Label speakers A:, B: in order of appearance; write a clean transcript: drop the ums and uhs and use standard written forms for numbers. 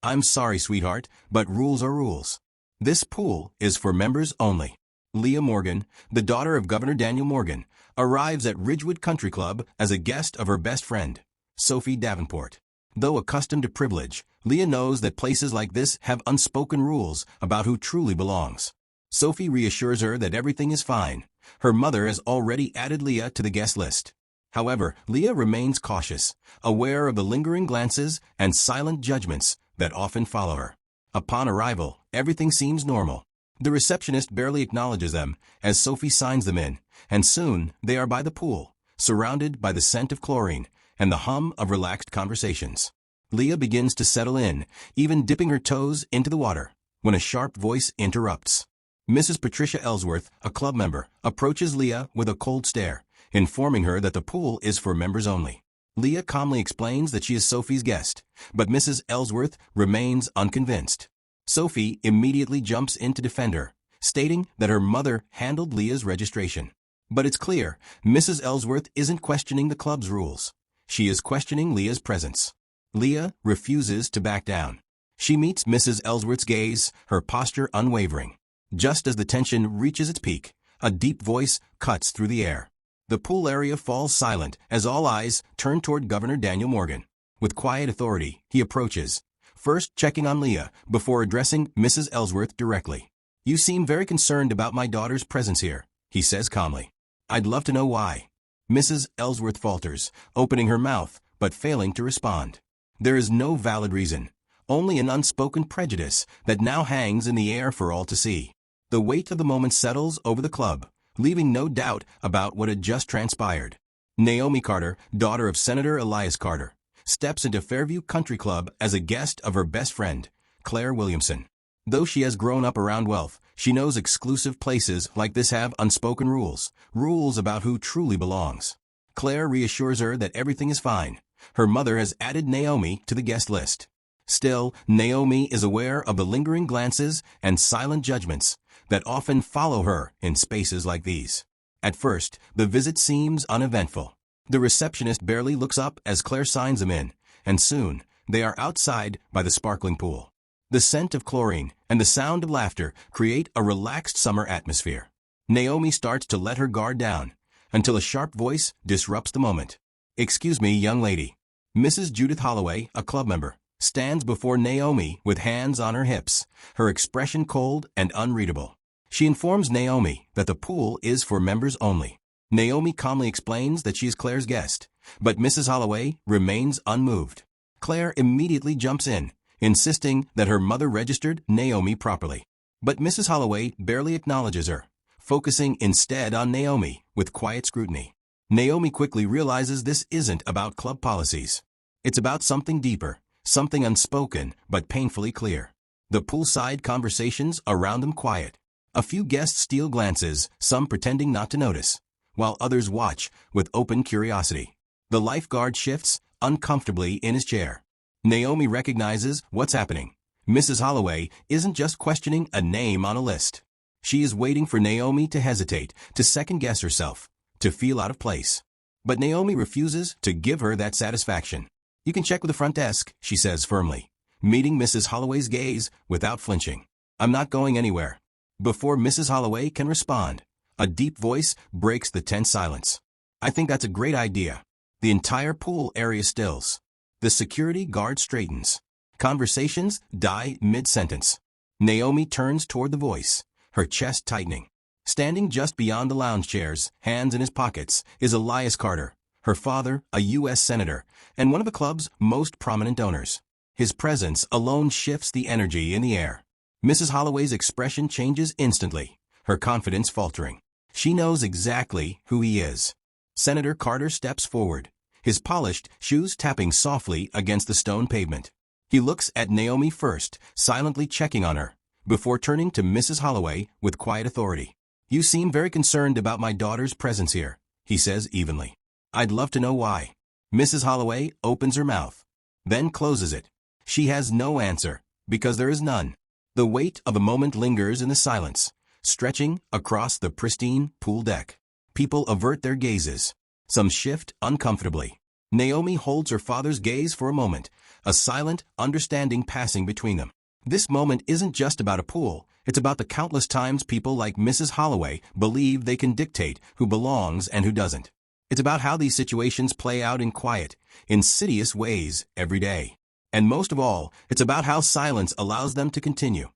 A: I'm sorry, sweetheart, but rules are rules. This pool is for members only. Leah Morgan, the daughter of Governor Daniel Morgan, arrives at Ridgewood Country Club as a guest of her best friend, Sophie Davenport. Though accustomed to privilege, Leah knows that places like this have unspoken rules about who truly belongs. Sophie reassures her that everything is fine. Her mother has already added Leah to the guest list. However, Leah remains cautious, aware of the lingering glances and silent judgments that often follow her. Upon arrival, everything seems normal. The receptionist barely acknowledges them as Sophie signs them in, and soon they are by the pool, surrounded by the scent of chlorine and the hum of relaxed conversations. Leah begins to settle in, even dipping her toes into the water, when a sharp voice interrupts. Mrs. Patricia Ellsworth, a club member, approaches Leah with a cold stare, informing her that the pool is for members only. Leah calmly explains that she is Sophie's guest, but Mrs. Ellsworth remains unconvinced. Sophie immediately jumps in to defend her, stating that her mother handled Leah's registration. But it's clear, Mrs. Ellsworth isn't questioning the club's rules. She is questioning Leah's presence. Leah refuses to back down. She meets Mrs. Ellsworth's gaze, her posture unwavering. Just as the tension reaches its peak, a deep voice cuts through the air. The pool area falls silent as all eyes turn toward Governor Daniel Morgan. With quiet authority, he approaches, first checking on Leah before addressing Mrs. Ellsworth directly. "You seem very concerned about my daughter's presence here," he says calmly. "I'd love to know why." Mrs. Ellsworth falters, opening her mouth but failing to respond. There is no valid reason, only an unspoken prejudice that now hangs in the air for all to see. The weight of the moment settles over the club, leaving no doubt about what had just transpired. Naomi Carter, daughter of Senator Elias Carter, steps into Fairview Country Club as a guest of her best friend, Claire Williamson. Though she has grown up around wealth, she knows exclusive places like this have unspoken rules about who truly belongs. Claire reassures her that everything is fine. Her mother has added Naomi to the guest list. Still, Naomi is aware of the lingering glances and silent judgments that often follow her in spaces like these. At first, the visit seems uneventful. The receptionist barely looks up as Claire signs them in, and soon, they are outside by the sparkling pool. The scent of chlorine and the sound of laughter create a relaxed summer atmosphere. Naomi starts to let her guard down, until a sharp voice disrupts the moment. "Excuse me, young lady." Mrs. Judith Holloway, a club member, stands before Naomi with hands on her hips, her expression cold and unreadable. She informs Naomi that the pool is for members only. Naomi calmly explains that she is Claire's guest, but Mrs. Holloway remains unmoved. Claire immediately jumps in, insisting that her mother registered Naomi properly. But Mrs. Holloway barely acknowledges her, focusing instead on Naomi with quiet scrutiny. Naomi quickly realizes this isn't about club policies. It's about something deeper, something unspoken but painfully clear. The poolside conversations around them quiet. A few guests steal glances, some pretending not to notice, while others watch with open curiosity. The lifeguard shifts uncomfortably in his chair. Naomi recognizes what's happening. Mrs. Holloway isn't just questioning a name on a list. She is waiting for Naomi to hesitate, to second-guess herself, to feel out of place. But Naomi refuses to give her that satisfaction. "You can check with the front desk," she says firmly, meeting Mrs. Holloway's gaze without flinching. "I'm not going anywhere." Before Mrs. Holloway can respond, a deep voice breaks the tense silence. "I think that's a great idea." The entire pool area stills. The security guard straightens. Conversations die mid-sentence. Naomi turns toward the voice, her chest tightening. Standing just beyond the lounge chairs, hands in his pockets, is Elias Carter, her father, a U.S. senator, and one of the club's most prominent donors. His presence alone shifts the energy in the air. Mrs. Holloway's expression changes instantly, her confidence faltering. She knows exactly who he is. Senator Carter steps forward, his polished shoes tapping softly against the stone pavement. He looks at Naomi first, silently checking on her, before turning to Mrs. Holloway with quiet authority. "You seem very concerned about my daughter's presence here," he says evenly. "I'd love to know why." Mrs. Holloway opens her mouth, then closes it. She has no answer, because there is none. The weight of a moment lingers in the silence, stretching across the pristine pool deck. People avert their gazes. Some shift uncomfortably. Naomi holds her father's gaze for a moment, a silent, understanding passing between them. This moment isn't just about a pool, it's about the countless times people like Mrs. Holloway believe they can dictate who belongs and who doesn't. It's about how these situations play out in quiet, insidious ways every day. And most of all, it's about how silence allows them to continue.